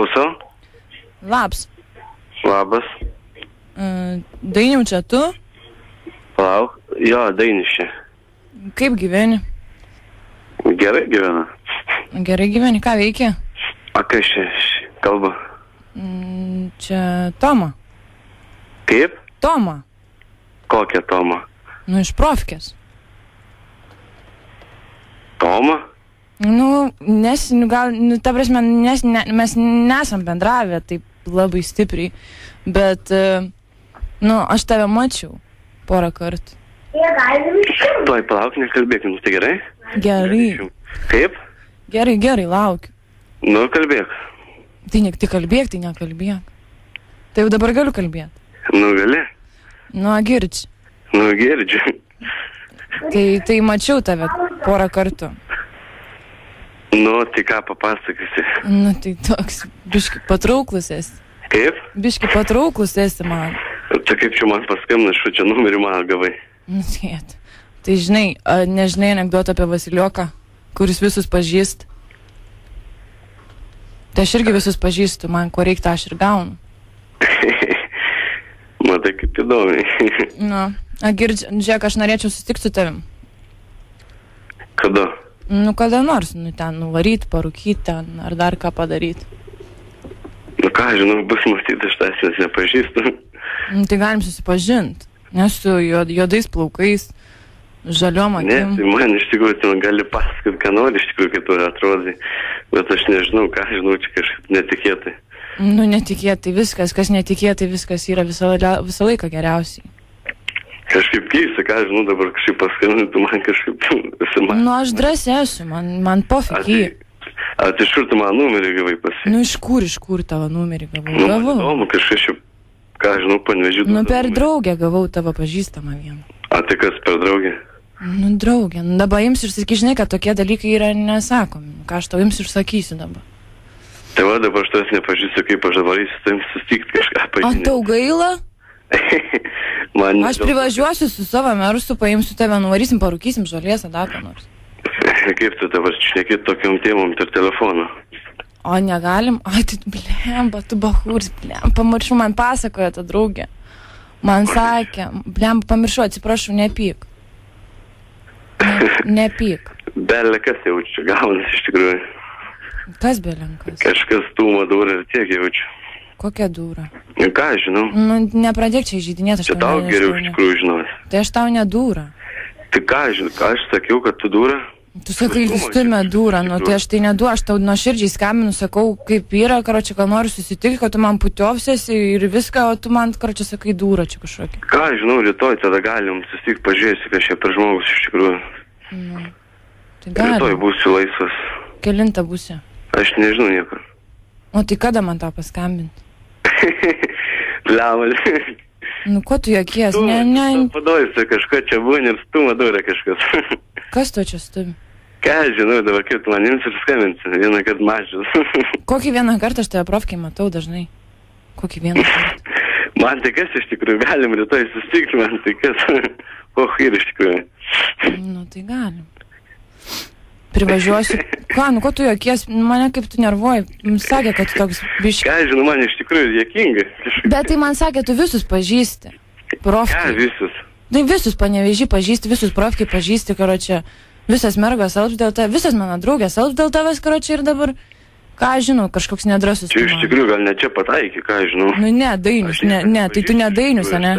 Klausau. Labs. Labas. Dainiau čia tu? Palauk. Jo, Dainis čia. Kaip gyveni? Gerai gyvena. Gerai gyveni, ką veiki? A, kas čia kalba? Čia Toma. Kaip? Toma. Kokia Toma? Nu, iš Profkės. Toma? Ta prasme, mes nesam bendravę taip labai stipriai, bet, aš tave mačiau porą kartų. Tuoj, palauk, nekalbėkim, tai gerai? Gerai. Kaip? Gerai, laukiu. Nu, kalbėk. Tai kalbėk, tai nekalbėk. Tai jau dabar galiu kalbėti. Nu, gali. Girdžiu. Girdžiu. Tai mačiau tave porą kartų. Tai ką papasakysi? Tai toks biški patrauklus esi. Kaip? Biški patrauklus esi man. Tai kaip čia man paskambina, aš čia numerį man gavai. Tai žinai, nežinai anekdotą apie Vasilioką, kuris visus pažįst. Tai aš irgi visus pažįstu, man ko reiktų aš ir gaunu. Matai, kaip įdomiai. Girdžiu, žiūrėk, aš norėčiau susitikti su tavim. Kada? Kada nors, ten nuvaryti, parūkyti ten, ar dar ką padaryti. Ką, žinau, bus matyti, aš tas nes nepažįstu. Tai galim susipažinti, nes su juodais plaukais, žaliom akim. Ne, tai man iš tikrųjų ten gali pasakoti, ką nori, iš tikrųjų, kaip tu atrodai, bet aš nežinau, ką žinau, čia kažkaip netikėtai. Netikėtai viskas, kas netikėtai viskas yra visą laiką geriausiai. Kažkaip keista, ką žinau, dabar kažkaip paskambinti, man kažkaip aš drąsiai esu, man pofikiai. Tai iš kur tu man numerį gavai pasi? Iš kur tavo numerį gavau? Įdomu, kažkas čia, ką žinau, Panevėžį. Per draugę gavau tavo pažįstamą vieną. Tai kas per draugę? Draugė. Dabar jums ir saky, žinai, kad tokie dalykai yra nesakomi. Ką aš tau jums ir sakysiu dabar. Tai va, dabar aš tas nepažįstu, kaip aš dabar įsitim susitikti kažką pažinti. Tau gaila? Aš privažiuosiu su savo mersu, paimsiu tave, nuvarysim, parūkysim žolės, dar ką nors. Kaip tu dabar šnekėt tokiam tėmom per telefoną? Negalim? Tai blemba, tu bahūris, pamiršau, man pasakoja ta draugė. Man sakė, pamiršau, atsiprašau, nepyk. Nepyk. Belenkas jaučiu, gaunas iš tikrųjų. Kas belenkas? Kažkas tūma dūra ir tiek jaučiu. Kokia dūra? Ką žinau? Nepradėk čia įžydinėti, aš tau tau geriau iš tikrųjų žinos. Tai aš tau nedūra. Tai ką žinau, aš sakiau, kad tu dūra? Tu sakai, jūs turime dūrą, tai aš tai nedu, aš tau nuoširdžiai skambinu, sakau, kaip yra, karočią, gal noriu susitikti, kad tu man putiovsiesi ir viską, o tu man, karočią, sakai, dūrą čia kažkokį. Ką žinau, rytoj tada galim susitikti, pažiūrėsi, kas čia per žmogus iš tikrųjų. Tai galim. Rytoj būsiu laisvas. Kelinta būsi? Aš nežinau nieko. O tai kada man tau paskambinti? Liamas. Ko tu jokies? Padojusi kažką čia būni ir stuma dūrė kažkas. Kas tu čia stumi? Ką žinau, dabar kaip tu man jums ir skambinsi, vieną kartą mažas. Kokį vieną kartą aš tave Profkėj matau dažnai? Kokį vieną kartą? Man tai kas iš tikrųjų, galim rytoj susitikti, man tai kas, ir iš tikrųjų. Tai galim. Privažiuosiu. Ko tu jokies, mane kaip tu nervuoji, sakė, kad tu toks biški. Ką žinau, man iš tikrųjų dėkinga. Bet tai man sakė, tu visus pažįsti. Profkėj. Ką visus? Tai visus Panevėžį pažįsti, visus Profkėj pažįsti, karočią, visas mergas alps dėl tavęs, visas mano draugės alps dėl tavęs, karočią, ir dabar, ką žinau, kažkoks nedrasus. Čia iš tikrųjų gal ne čia pataikė, ką žinau. Ne, Dainius, ne, tai tu ne Dainius, ne?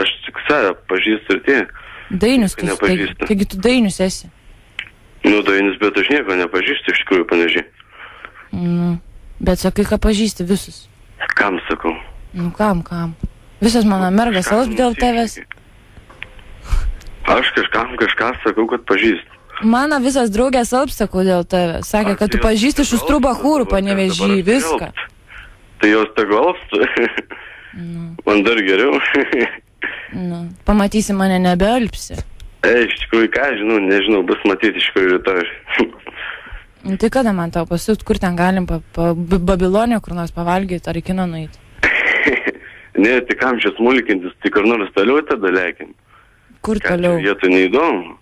Aš tik save pažįstu ir tiek. Dainius, taigi tu Dainius esi. Dainius, bet aš nieko nepažįstu, iš tikrųjų panašiai. Bet sakai, ką pažįsti visus. Kam sakau? Kam? Visas mano mergas alps dėl tavęs. Aš kažką sakau, kad pažįstu. Mano visas draugės alps sakau dėl tavęs. Sakė, kad tu pažįsti šustrų bachūrų Panevėžį, viską. Tai jos tegu alpsta. Man dar geriau. Pamatysi, mane nebealpsi. Iš tikrųjų, ką žinau, nežinau, bus matyti iš tikrųjų rytoj. Tai kada man tau pasiūt, kur ten galim Babilonė kur nors pavalgyti ar į kiną nueiti? Ne, tai kam čia smulkintis, tai kur nors toliau tada leikim. Kur toliau? Vietoj neįdomu.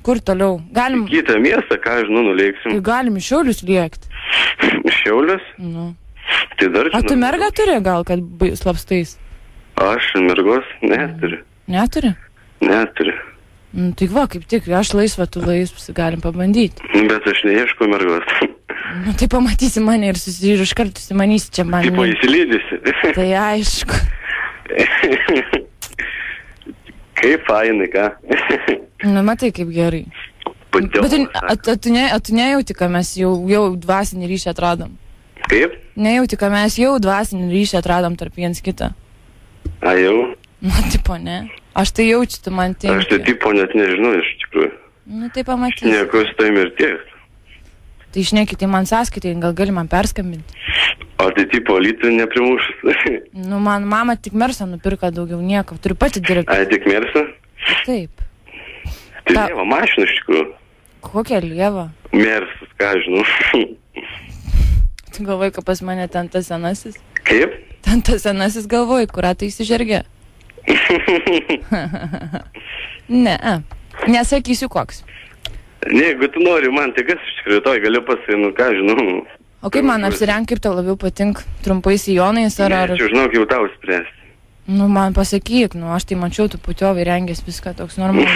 Kur toliau? Galim... Kitą miestą, ką žinau, nuleiksim. Tai galim į Šiaulius lėkti. Šiaulius? Tai dar čia. O tu mergą turi gal, kad slapstais? Aš mergos neturiu. Neturi? Neturiu. Tai va, kaip tik, aš laisva, tu laisvas, galim pabandyti. Bet aš neieškau mergos. Tai pamatysi mane ir iš karto susimanysi čia man. Tipo įsilydysi. Tai aišku. Kaip fainai, ką? Matai, kaip gerai. Bet tu nejauti, kad mes jau dvasinį ryšį atradom? Kaip? Nejauti, kad mes jau dvasinį ryšį atradom tarp viens kitą. A, jau? Tipo, ne. Aš tai jaučiu, tu man tinki. Aš tai tipo net nežinau, iš tikrųjų. Tai pamatysi. Nieko su tai ir tiek. Tai išnekite man sąskaitai, gal gali man perskambinti. O tai tipo Lytų neprimušus. Man mama tik Mersą nupirka, daugiau nieko. Turiu pati dirbti. A, tik Mersą? Taip. Tai lieva mašina iš tikrųjų. Kokia lieva? Mersas, ką žinau. Tu galvoji, kad pas mane ten tas senasis? Kaip? Ten tas senasis galvoji, kurią tai įsižergė. Ne, nesakysiu koks. Ne, jeigu tu nori man, tai kas iš tikrųjų toj galiu pasakyti, ką žinau. O kaip man apsirengt, kaip tau labiau patink, trumpais sijonais ar... Ne, čia žinau, kaip tau spręsti. Man pasakyk, aš tai mačiau, tu putiovai rengės viską toks normalus.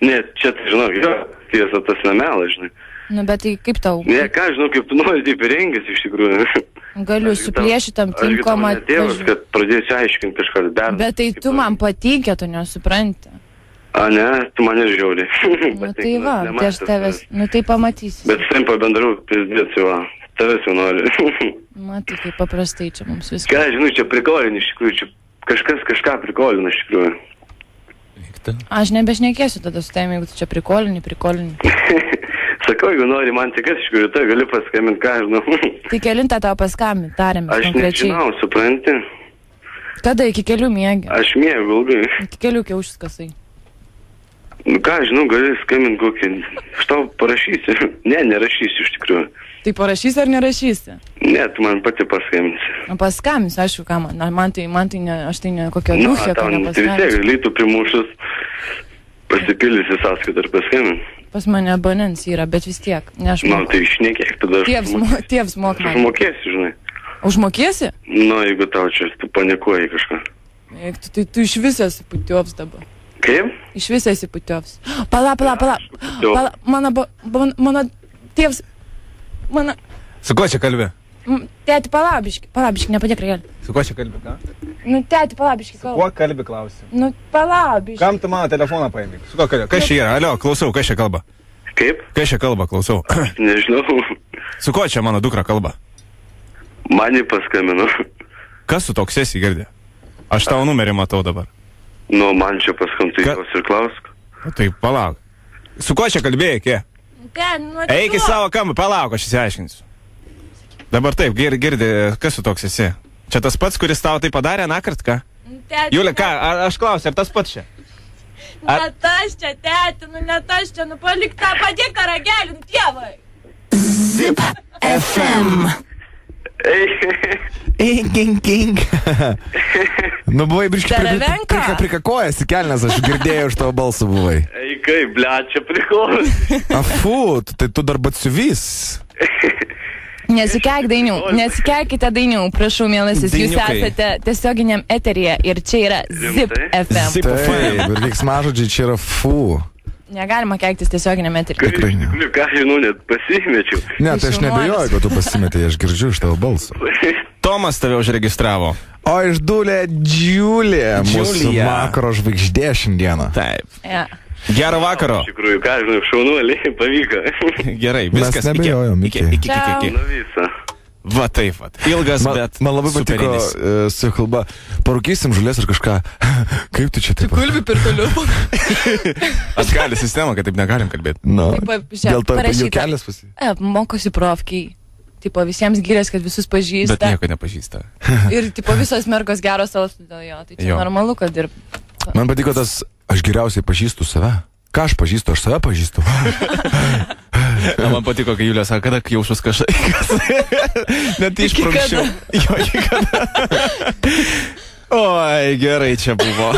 Ne, čia tai žinau, jo, tiesa tas nemelas, žinai. Bet tai kaip tau? Ne, ką žinau, kaip tu nori, taip ir rengės iš tikrųjų. Galiu suplėšytam tinkom... Aš tėvas, kad pradėsiu aiškinti kažkas dar. Bet tai tu man patikė, tu nesupranti. A, ne, tu mane žiauri. Tai va, tai aš tavęs, tai pamatysi. Bet su pabendrau, pizdėt jau, tavęs jau nori. Matai, kaip paprastai čia mums viskas. Ką, žinau, čia prikolini iš tikrųjų, čia kažką prikolina iš tikrųjų. Aš nebešnekėsiu tada su tavimi, jeigu tu čia prikolini. Sakau, jeigu nori man tik iš tikrųjų, tai gali paskambinti, ką žinau. Tai kelintą tau paskambinti, tarėmės konkrečiai. Aš nežinau, supranti. Kada iki kelių miegi? Aš miegu ilgai. Iki kelių kiaušis kasai. Ką, žinau, gali skambinti kokį. Aš tau parašysiu. Ne, nerašysiu iš tikrųjų. Tai parašysi ar nerašysi? Ne, tu man pati paskambinsi. Paskambinsi, aišku, ką man. Man tai ne, aš tai ne kokia duchė, kad nepaskambinsi. Tai vis tiek, Lytų primušus, pasipildysi sąskaitą ir paskambinsi. Pas mane abonents yra, bet vis tiek. Tai išnekėk tada. Tėvs mok man. Užmokėsi, žinai. Užmokėsi? Jeigu tau čia, tu panikuoji kažką. Tu iš viso esi putiovs dabar. Kaip? Iš viso esi putiovs. Pala. Mano tėvs... Su kuo čia kalbė? Tėti, palabiški, nepadėk regelį. Su kuo čia kalbė, ką? Tėti, palabiški, kalbė. Su kuo kalbė, klausiu? Palabiški. Kam tu mano telefoną paėmė? Su kuo kalbė? Kas čia yra? Alio, klausau, kas čia kalba? Kaip? Kas čia kalba, klausau? Nežinau. Su kuo čia mano dukra kalba? Man jį paskambinu. Kas tu toks esi, girdė? Aš tavo numerį matau dabar. Man čia paskambinti jos ir klausk. Tai palauk. Su kuo čia kalbėjai, kie? Eik į savo kampą, palauk, aš įsiaiškinsiu. Dabar taip, girdi, kas tu toks esi? Čia tas pats, kuris tau tai padarė nakart, ką? Julė, ką, aš klausiu, ar tas pats čia? Net aš čia, tėti, net aš čia, palik tą padėką ragelį, tėvai. Zip FM. King. Buvai biškai prikakojęs į kelnes, aš girdėjau iš tavo balsų buvai. Kaip, blet, čia prikojęs. Afu, tai tu dar batsiuvys. Nesikekite dainių, prašau, mielasis, jūs esate tiesioginiam eteryje ir čia yra Zip FM. Taip, ir veiksmažodžiai čia yra fu. Negalima keiktis tiesioginiam eteryje. Tikrai ne. Ką žinau, net pasimečiau. Ne, tai aš nebejoju, kad tu pasimetei, aš girdžiu iš tavo balsą. Tomas tave užregistravo. O išdūlė Džiulė, mūsų vakaro žvaigždė šiandieną. Taip. Gero vakaro. Iš tikrųjų, ką žinau, šaunuoliai, pavyko. Gerai, viskas. Mes nebejojom, iki. Visą. Va taip, va. Ilgas, bet man labai patiko su kalba. Parūkysim žulės ar kažką. Kaip tu čia taip? Kulbi per toliau. Atskali sistemą, kad taip negalim kalbėti. Dėl to jau kelias pasi. Mokosi profkiai. Tipo, visiems gyrės, kad visus pažįsta. Bet nieko nepažįsta. Ir tipo, visos mergos geros savo studijų. Tai čia normalu, kad dirb. Man patiko tas, aš geriausiai pažįstu save. Ką aš pažįstu, aš save pažįstu. Man patiko, kai Julija sako, kada jaušus kažkai. Net išprūkščiau. Jo, iki kada. Oi, gerai čia buvo.